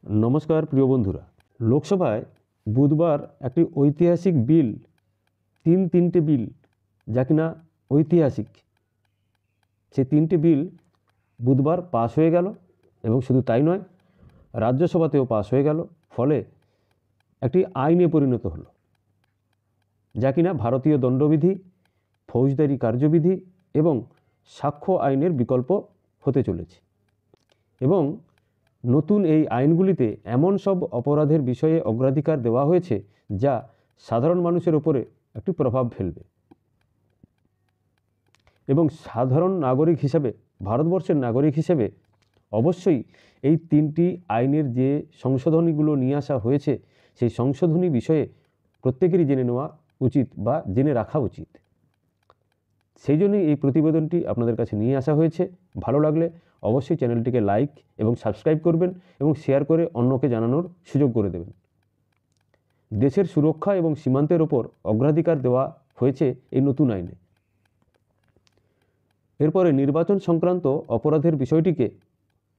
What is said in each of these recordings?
নমস্কার প্রিয় বন্ধুরা, লোকসভায় বুধবার একটি ঐতিহাসিক বিল, তিনটে বিল যা কিনা ঐতিহাসিক, সেই তিনটে বিল বুধবার পাশ হয়ে গেল এবং শুধু তাই নয়, রাজ্যসভাতেও পাশ হয়ে গেল। ফলে একটি আইনে পরিণত হলো, যা কিনা ভারতীয় দণ্ডবিধি, ফৌজদারি কার্যবিধি এবং সাক্ষ্য আইনের বিকল্প হতে চলেছে। এবং নতুন এই আইনগুলিতে এমন সব অপরাধের বিষয়ে অগ্রাধিকার দেওয়া হয়েছে যা সাধারণ মানুষের ওপরে একটি প্রভাব ফেলবে। এবং সাধারণ নাগরিক হিসেবে, ভারতবর্ষের নাগরিক হিসেবে অবশ্যই এই তিনটি আইনের যে সংশোধনীগুলো নিয়ে আসা হয়েছে সেই সংশোধনী বিষয়ে প্রত্যেকেরই জেনে নেওয়া উচিত বা জেনে রাখা উচিত। সেই জন্যই এই প্রতিবেদনটি আপনাদের কাছে নিয়ে আসা হয়েছে। ভালো লাগলে অবশ্যই চ্যানেলটিকে লাইক এবং সাবস্ক্রাইব করবেন এবং শেয়ার করে অন্যকে জানানোর সুযোগ করে দেবেন। দেশের সুরক্ষা এবং সীমান্তের ওপর অগ্রাধিকার দেওয়া হয়েছে এই নতুন আইনে। এরপরে নির্বাচন সংক্রান্ত অপরাধের বিষয়টিকে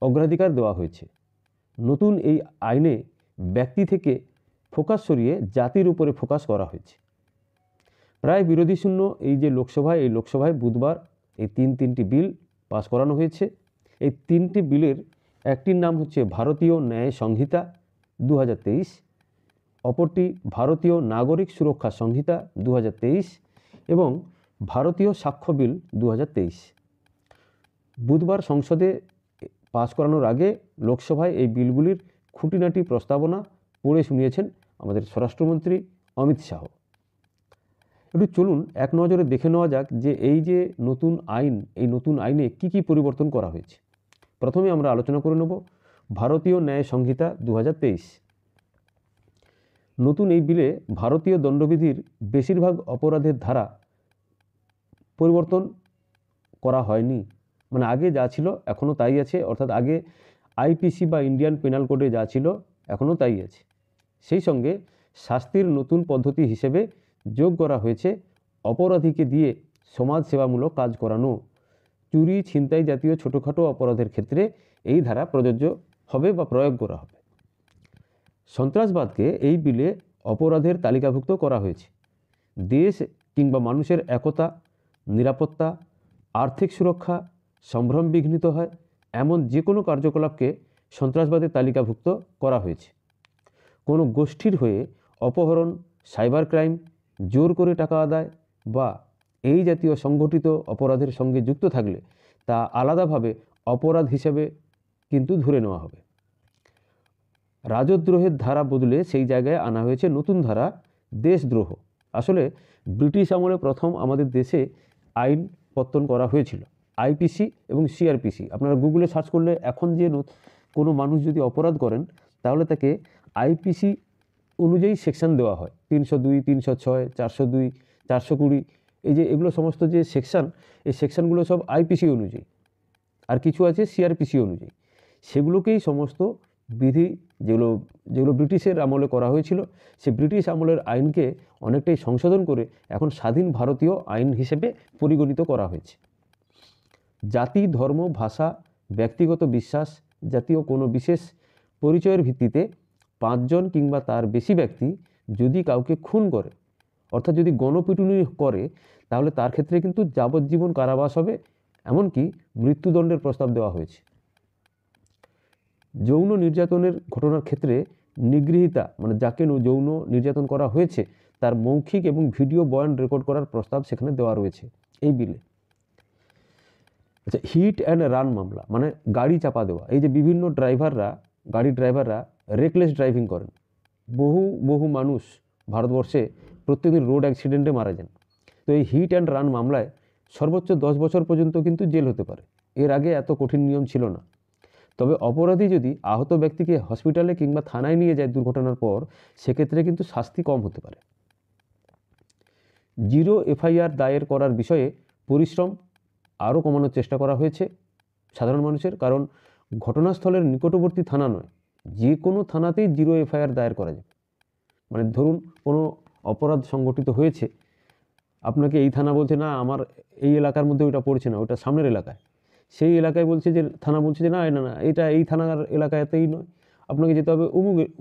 অগ্রাধিকার দেওয়া হয়েছে। নতুন এই আইনে ব্যক্তি থেকে ফোকাস সরিয়ে জাতির উপরে ফোকাস করা হয়েছে। প্রায় বিরোধী শূন্য এই লোকসভায় বুধবার এই তিনটি বিল পাস করানো হয়েছে। এই তিনটি বিলের একটির নাম হচ্ছে ভারতীয় ন্যায় সংহিতা 2023, অপরটি ভারতীয় নাগরিক সুরক্ষা সংহিতা 2023 এবং ভারতীয় সাক্ষ্য বিল 2023। বুধবার সংসদে পাস করানোর আগে লোকসভায় এই বিলগুলির খুঁটিনাটি প্রস্তাবনা পড়ে শুনিয়েছেন আমাদের স্বরাষ্ট্রমন্ত্রী অমিত শাহ। একটু চলুন এক নজরে দেখে নেওয়া যাক যে এই যে নতুন আইন, এই নতুন আইনে কি কি পরিবর্তন করা হয়েছে। প্রথমে আমরা আলোচনা করে নেব ভারতীয় ন্যায় সংহিতা 2023। নতুন এই বিলে ভারতীয় দণ্ডবিধির বেশিরভাগ অপরাধের ধারা পরিবর্তন করা হয়নি। মানে আগে যা ছিল এখনও তাই আছে, অর্থাৎ আগে আইপিসি বা ইন্ডিয়ান পেনাল কোডে যা ছিল এখনও তাই আছে। সেই সঙ্গে শাস্তির নতুন পদ্ধতি হিসেবে যোগ করা হয়েছে অপরাধীকে দিয়ে সমাজসেবামূলক কাজ করানো। চুরি, ছিনতাই জাতীয় ছোটোখাটো অপরাধের ক্ষেত্রে এই ধারা প্রযোজ্য হবে বা প্রয়োগ করা হবে। সন্ত্রাসবাদকে এই বিলে অপরাধের তালিকাভুক্ত করা হয়েছে। দেশ কিংবা মানুষের একতা, নিরাপত্তা, আর্থিক সুরক্ষা, সম্ভ্রম বিঘ্নিত হয় এমন যে কোনো কার্যকলাপকে সন্ত্রাসবাদের তালিকাভুক্ত করা হয়েছে। কোনো গোষ্ঠীর হয়ে অপহরণ, সাইবার ক্রাইম, জোর করে টাকা আদায় বা এই জাতীয় সংগঠিত অপরাধের সঙ্গে যুক্ত থাকলে তা আলাদাভাবে অপরাধ হিসেবে কিন্তু ধরে নেওয়া হবে। রাজদ্রোহের ধারা বদলে সেই জায়গায় আনা হয়েছে নতুন ধারা দেশদ্রোহ। আসলে ব্রিটিশ আমলে প্রথম আমাদের দেশে আইন পত্তন করা হয়েছিল আইপিসি এবং সিআরপিসি। আপনারা গুগলে সার্চ করলে এখন যে কোনো মানুষ যদি অপরাধ করেন তাহলে তাকে আইপিসি অনুযায়ী সেকশন দেওয়া হয়, 302, 306, 402, 420, এই যে এগুলো সমস্ত যে সেকশন, এই সেকশনগুলো সব আইপিসি অনুযায়ী, আর কিছু আছে সিআরপিসি অনুযায়ী। সেগুলোকেই সমস্ত বিধি যেগুলো ব্রিটিশের আমলে করা হয়েছিল, সে ব্রিটিশ আমলের আইনকে অনেকটাই সংশোধন করে এখন স্বাধীন ভারতীয় আইন হিসেবে পরিগণিত করা হয়েছে। জাতি, ধর্ম, ভাষা, ব্যক্তিগত বিশ্বাস জাতীয় কোনো বিশেষ পরিচয়ের ভিত্তিতে 5 জন কিংবা তার বেশি ব্যক্তি যদি কাউকে খুন করে, অর্থাৎ যদি গণপিটুনি করে, তাহলে তার ক্ষেত্রে কিন্তু যাবজ্জীবন কারাবাস হবে, এমনকি মৃত্যুদণ্ডের প্রস্তাব দেওয়া হয়েছে। যৌন নির্যাতনের ঘটনার ক্ষেত্রে নিগৃহীতা, মানে যাকে যৌন নির্যাতন করা হয়েছে, তার মৌখিক এবং ভিডিও বয়ান রেকর্ড করার প্রস্তাব সেখানে দেওয়া রয়েছে এই বিলে। আচ্ছা, হিট অ্যান্ড রান মামলা, মানে গাড়ি চাপা দেওয়া। এই যে বিভিন্ন গাড়ি ড্রাইভাররা রেকলেস ড্রাইভিং করেন, বহু মানুষ ভারতবর্ষে প্রত্যেকদিন রোড অ্যাক্সিডেন্টে মারা যান। তো এই হিট অ্যান্ড রান মামলায় সর্বোচ্চ 10 বছর পর্যন্ত কিন্তু জেল হতে পারে। এর আগে এত কঠিন নিয়ম ছিল না। তবে অপরাধী যদি আহত ব্যক্তিকে হসপিটালে কিংবা থানায় নিয়ে যায় দুর্ঘটনার পর, সেক্ষেত্রে কিন্তু শাস্তি কম হতে পারে। জিরো এফআইআর দায়ের করার বিষয়ে পরিশ্রম আরও কমানোর চেষ্টা করা হয়েছে সাধারণ মানুষের। কারণ ঘটনাস্থলের নিকটবর্তী থানা নয়, যে কোনো থানাতেই জিরো এফআইআর দায়ের করা যাবে। মানে ধরুন কোনো অপরাধ সংগঠিত হয়েছে, আপনাকে এই থানা বলছে না আমার এই এলাকার মধ্যে ওইটা পড়ছে না, ওটা সামনের এলাকায়। সেই এলাকায় বলছে যে থানা বলছে যে না না এটা এই থানার এলাকাতেই নয়, আপনাকে যেতে হবে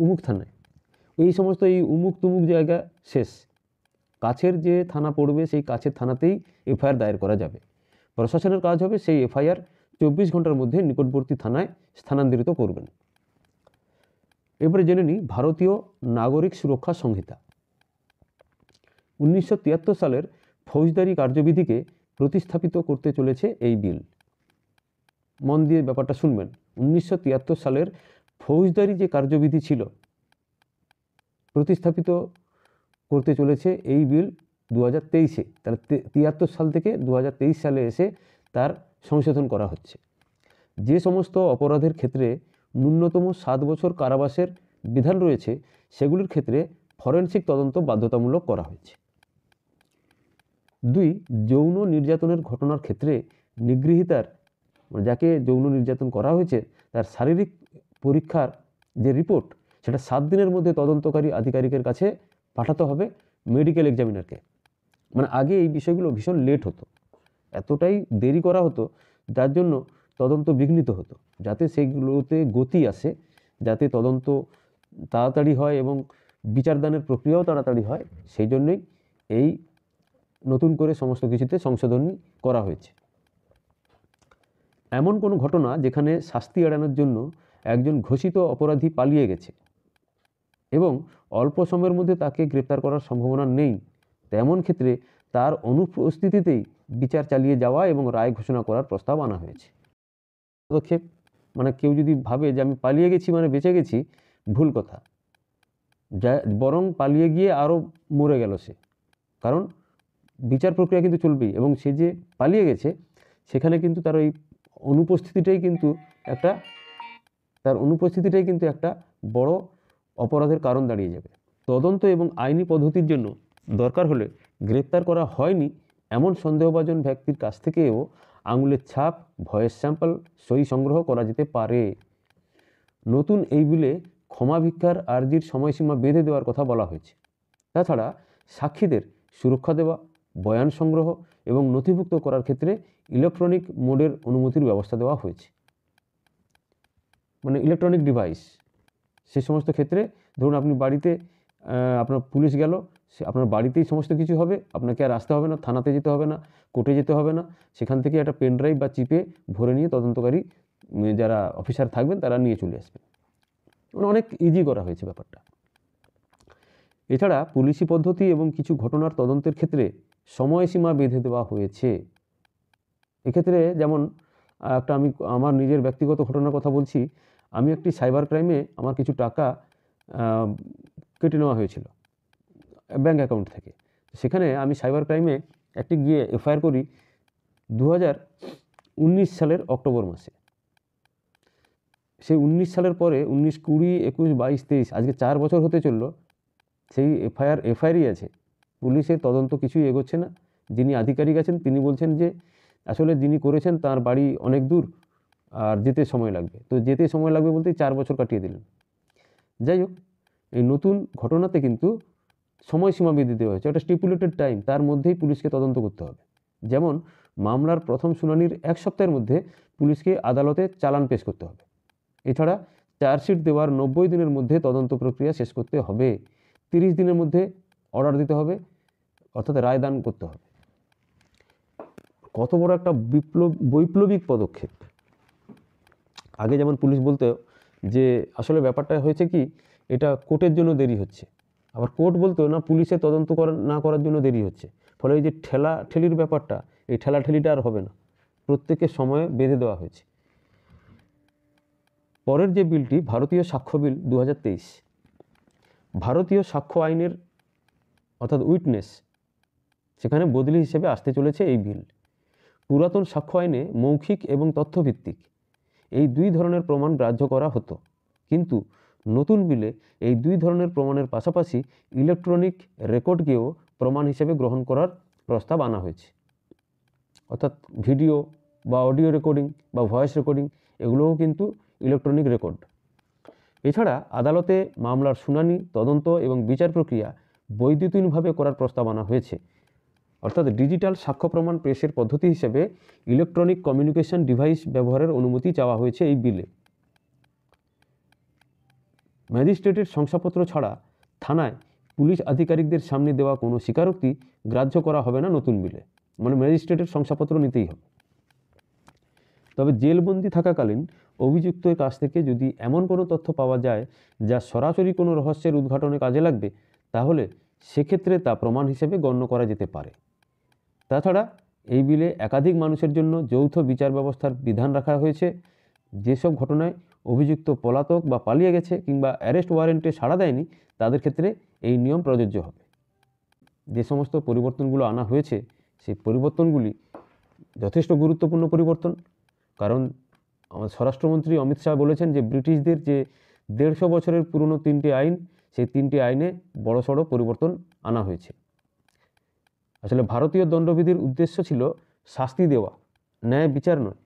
অমুক থানায়, এই সমস্ত এই অমুক তুমুক জায়গা শেষ, কাছের যে থানা পড়বে সেই কাছের থানাতেই এফআইআর দায়ের করা যাবে। প্রশাসনের কাজ হবে সেই এফআইআর 24 ঘন্টার মধ্যে নিকটবর্তী থানায় স্থানান্তরিত করবেন। এবারে জেনে নিই ভারতীয় নাগরিক সুরক্ষা সংহিতা। 1973 সালের ফৌজদারি কার্যবিধিকে প্রতিস্থাপিত করতে চলেছে এই বিল। মন দিয়ে ব্যাপারটা শুনবেন। 1973 সালের ফৌজদারি যে কার্যবিধি ছিল প্রতিস্থাপিত করতে চলেছে এই বিল 2023-এ। তাহলে 73 সাল থেকে 2023 সালে এসে তার সংশোধন করা হচ্ছে। যে সমস্ত অপরাধের ক্ষেত্রে ন্যূনতম 7 বছর কারাবাসের বিধান রয়েছে সেগুলির ক্ষেত্রে ফরেনসিক তদন্ত বাধ্যতামূলক করা হয়েছে। 2, যৌন নির্যাতনের ঘটনার ক্ষেত্রে নিগৃহীতার, যাকে যৌন নির্যাতন করা হয়েছে তার শারীরিক পরীক্ষার যে রিপোর্ট সেটা 7 দিনের মধ্যে তদন্তকারী আধিকারিকের কাছে পাঠাতে হবে মেডিকেল এক্সামিনারকে। মানে আগে এই বিষয়গুলো ভীষণ লেট হতো, এতটাই দেরি করা হতো যার জন্য তদন্ত বিঘ্নিত হতো। যাতে সেইগুলোতে গতি আসে, যাতে তদন্ত তাড়াতাড়ি হয় এবং বিচারদানের প্রক্রিয়াও তাড়াতাড়ি হয়, সেই জন্যই এই নতুন করে সমস্ত কিছুতে সংশোধন করা হয়েছে। এমন কোনো ঘটনা যেখানে শাস্তি এড়ানোর জন্য একজন ঘোষিত অপরাধী পালিয়ে গেছে এবং অল্প সময়ের মধ্যে তাকে গ্রেপ্তার করার সম্ভাবনা নেই, তেমন ক্ষেত্রে তার অনুপস্থিতিতেই বিচার চালিয়ে যাওয়া এবং রায় ঘোষণা করার প্রস্তাব আনা হয়েছে। পদক্ষেপ মানে কেউ যদি ভাবে যে আমি পালিয়ে গেছি মানে বেঁচে গেছি, ভুল কথা। বরং পালিয়ে গিয়ে আরও মরে গেল সে, কারণ বিচার প্রক্রিয়া কিন্তু চলবেই এবং সে যে পালিয়ে গেছে সেখানে কিন্তু তার ওই অনুপস্থিতিটাই কিন্তু একটা বড় অপরাধের কারণ দাঁড়িয়ে যাবে। তদন্ত এবং আইনি পদ্ধতির জন্য দরকার হলে গ্রেপ্তার করা হয়নি এমন সন্দেহভাজন ব্যক্তির কাছ থেকেও আঙুলের ছাপ, ভয়েস স্যাম্পল, সই সংগ্রহ করা যেতে পারে। নতুন এই বিলে ক্ষমা ভিক্ষার আর্জির সময়সীমা বেঁধে দেওয়ার কথা বলা হয়েছে। তাছাড়া সাক্ষীদের সুরক্ষা দেওয়া, বয়ান সংগ্রহ এবং নথিভুক্ত করার ক্ষেত্রে ইলেকট্রনিক মোডের অনুমতির ব্যবস্থা দেওয়া হয়েছে। মানে ইলেকট্রনিক ডিভাইস, সে সমস্ত ক্ষেত্রে ধরুন আপনি বাড়িতে, আপনার পুলিশ গেল, আপনার বাড়িতেই সমস্ত কিছু হবে, আপনাকে আর আসতে হবে না, থানাতে যেতে হবে না, কোর্টে যেতে হবে না, সেখান থেকে একটা পেন ড্রাইভ বা চিপে ভরে নিয়ে তদন্তকারী যারা অফিসার থাকবেন তারা নিয়ে চলে আসবেন। মানে অনেক ইজি করা হয়েছে ব্যাপারটা। এছাড়া পুলিশি পদ্ধতি এবং কিছু ঘটনার তদন্তের ক্ষেত্রে সময়সীমা বেঁধে দেওয়া হয়েছে। এক্ষেত্রে যেমন আমি আমার নিজের ব্যক্তিগত ঘটনার কথা বলছি। আমি একটি সাইবার ক্রাইমে আমার কিছু টাকা কেটে নেওয়া হয়েছিল ব্যাঙ্ক অ্যাকাউন্ট থেকে। সেখানে আমি সাইবার ক্রাইমে একটি গিয়ে এফআইআর করি 2019 সালের অক্টোবর মাসে। সেই 19 সালের পরে 19, 20, 21, 22, 23 আজকে 4 বছর হতে চলল, সেই এফআইআরই আছে। পুলিশের তদন্ত কিছুই এগোচ্ছে না। যিনি আধিকারিক আছেন তিনি বলছেন যে আসলে যিনি করেছেন তার বাড়ি অনেক দূর আর যেতে সময় লাগবে। তো যেতে সময় লাগবে বলতেই 4 বছর কাটিয়ে দিলেন। যাই হোক, এই নতুন ঘটনাতে কিন্তু সময়সীমা বেঁধে দেওয়া হয়েছে, একটা স্টিপুলেটেড টাইম, তার মধ্যেই পুলিশকে তদন্ত করতে হবে। যেমন মামলার প্রথম শুনানির 1 সপ্তাহের মধ্যে পুলিশকে আদালতে চালান পেশ করতে হবে। এছাড়া চার্জশিট দেওয়ার 90 দিনের মধ্যে তদন্ত প্রক্রিয়া শেষ করতে হবে। 30 দিনের মধ্যে অর্ডার দিতে হবে, অর্থাৎ রায়দান করতে হবে। কত বড় একটা বৈপ্লবিক পদক্ষেপ। আগে যেমন পুলিশ বলতো যে আসলে ব্যাপারটা হয়েছে কি, এটা কোর্টের জন্য দেরি হচ্ছে, আবার কোর্ট বলতো না পুলিশের তদন্ত না করার জন্য দেরি হচ্ছে। ফলে এই যে ঠেলির ব্যাপারটা, এই ঠেলিটা আর হবে না, প্রত্যেকের সময়ে বেঁধে দেওয়া হয়েছে। পরের যে বিলটি ভারতীয় সাক্ষ্য বিল 2023, ভারতীয় সাক্ষ্য আইনের অর্থাৎ উইটনেস, সেখানে বদলি হিসেবে আসতে চলেছে এই বিল। পুরাতন সাক্ষ্য আইনে মৌখিক এবং তথ্যভিত্তিক এই 2 ধরনের প্রমাণ গ্রাহ্য করা হতো, কিন্তু নতুন বিলে এই 2 ধরনের প্রমাণের পাশাপাশি ইলেকট্রনিক রেকর্ডকেও প্রমাণ হিসেবে গ্রহণ করার প্রস্তাব আনা হয়েছে। অর্থাৎ ভিডিও বা অডিও রেকর্ডিং বা ভয়েস রেকর্ডিং এগুলোও কিন্তু ইলেকট্রনিক রেকর্ড। এছাড়া আদালতে মামলার শুনানি, তদন্ত এবং বিচার প্রক্রিয়া বৈদ্যুতিনভাবে করার প্রস্তাব আনা হয়েছে। অর্থাৎ ডিজিটাল সাক্ষ্য প্রমাণ পেশের পদ্ধতি হিসেবে ইলেকট্রনিক কমিউনিকেশন ডিভাইস ব্যবহারের অনুমতি চাওয়া হয়েছে এই বিলে। ম্যাজিস্ট্রেটের শংসাপত্র ছাড়া থানায় পুলিশ আধিকারিকদের সামনে দেওয়া কোনো স্বীকারোক্তি গ্রাহ্য করা হবে না নতুন বিলে, মানে ম্যাজিস্ট্রেটের শংসাপত্র নিতেই হবে। তবে জেলবন্দি থাকাকালীন অভিযুক্তের কাছ থেকে যদি এমন কোনো তথ্য পাওয়া যায় যা সরাসরি কোনো রহস্যের উদ্ঘাটনে কাজে লাগবে, তাহলে সেক্ষেত্রে তা প্রমাণ হিসেবে গণ্য করা যেতে পারে। তাছাড়া এই বিলে একাধিক মানুষের জন্য যৌথ বিচার ব্যবস্থার বিধান রাখা হয়েছে। যেসব ঘটনায় অভিযুক্ত পলাতক বা পালিয়ে গেছে কিংবা অ্যারেস্ট ওয়ারেন্টে সাড়া দেয়নি, তাদের ক্ষেত্রে এই নিয়ম প্রযোজ্য হবে। যে সমস্ত পরিবর্তনগুলো আনা হয়েছে, সেই পরিবর্তনগুলি যথেষ্ট গুরুত্বপূর্ণ পরিবর্তন। কারণ আমাদের স্বরাষ্ট্রমন্ত্রী অমিত শাহ বলেছেন যে ব্রিটিশদের যে 150 বছরের পুরনো 3টি আইন, সেই 3টি আইনে বড়সড় পরিবর্তন আনা হয়েছে। আসলে ভারতীয় দণ্ডবিধির উদ্দেশ্য ছিল শাস্তি দেওয়া, ন্যায় বিচার নয়।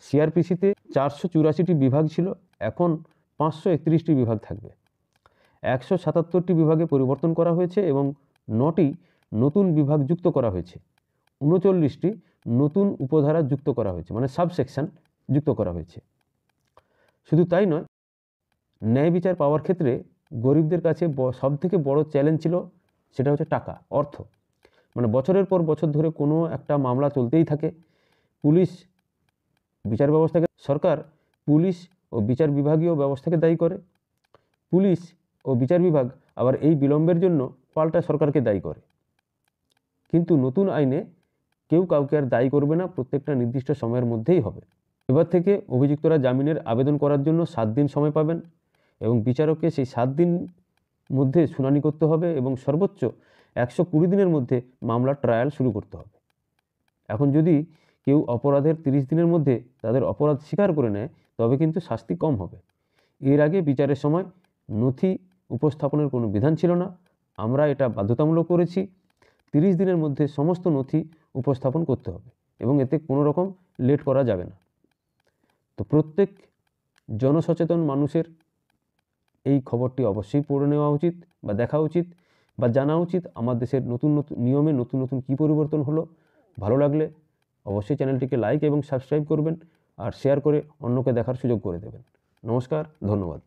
সিআরপিসিতে 484টি বিভাগ ছিল, এখন 531টি বিভাগ থাকবে। 177টি বিভাগে পরিবর্তন করা হয়েছে এবং 9টি নতুন বিভাগ যুক্ত করা হয়েছে। 39টি নতুন উপধারা যুক্ত করা হয়েছে, মানে সাবসেকশন যুক্ত করা হয়েছে। শুধু তাই নয়, ন্যায় বিচার পাওয়ার ক্ষেত্রে গরিবদের কাছে সবথেকে বড় চ্যালেঞ্জ ছিল, সেটা হচ্ছে টাকা, অর্থ। মানে বছরের পর বছর ধরে কোনো একটা মামলা চলতেই থাকে। পুলিশ বিচার ব্যবস্থাকে, সরকার পুলিশ ও বিচার বিভাগীয় ব্যবস্থাকে দায়ী করে। পুলিশ ও বিচার বিভাগ আবার এই বিলম্বের জন্য পাল্টা সরকারকে দায়ী করে। কিন্তু নতুন আইনে কেউ কাউকে আর দায়ী করবে না, প্রত্যেকটা নির্দিষ্ট সময়ের মধ্যেই হবে। এবার থেকে অভিযুক্তরা জামিনের আবেদন করার জন্য 7 দিন সময় পাবেন এবং বিচারককে সেই 7 দিন মধ্যে শুনানি করতে হবে এবং সর্বোচ্চ 120 দিনের মধ্যে মামলার ট্রায়াল শুরু করতে হবে। এখন যদি কেউ অপরাধের 30 দিনের মধ্যে তাদের অপরাধ স্বীকার করে নেয়, তবে কিন্তু শাস্তি কম হবে। এর আগে বিচারের সময় নথি উপস্থাপনের কোনো বিধান ছিল না, আমরা এটা বাধ্যতামূলক করেছি। 30 দিনের মধ্যে সমস্ত নথি উপস্থাপন করতে হবে এবং এতে কোনো রকম লেট করা যাবে না। তো প্রত্যেক জনসচেতন মানুষের এই খবরটি অবশ্যই পড়ে নেওয়া উচিত বা দেখা উচিত বা জানা উচিত। আমার দেশের নতুন নতুন নিয়মে নতুন নতুন কী পরিবর্তন হলো। ভালো লাগলে অবশ্যই চ্যানেলটিকে লাইক এবং সাবস্ক্রাইব করবেন আর শেয়ার করে অন্যকে দেখার সুযোগ করে দেবেন। নমস্কার, ধন্যবাদ।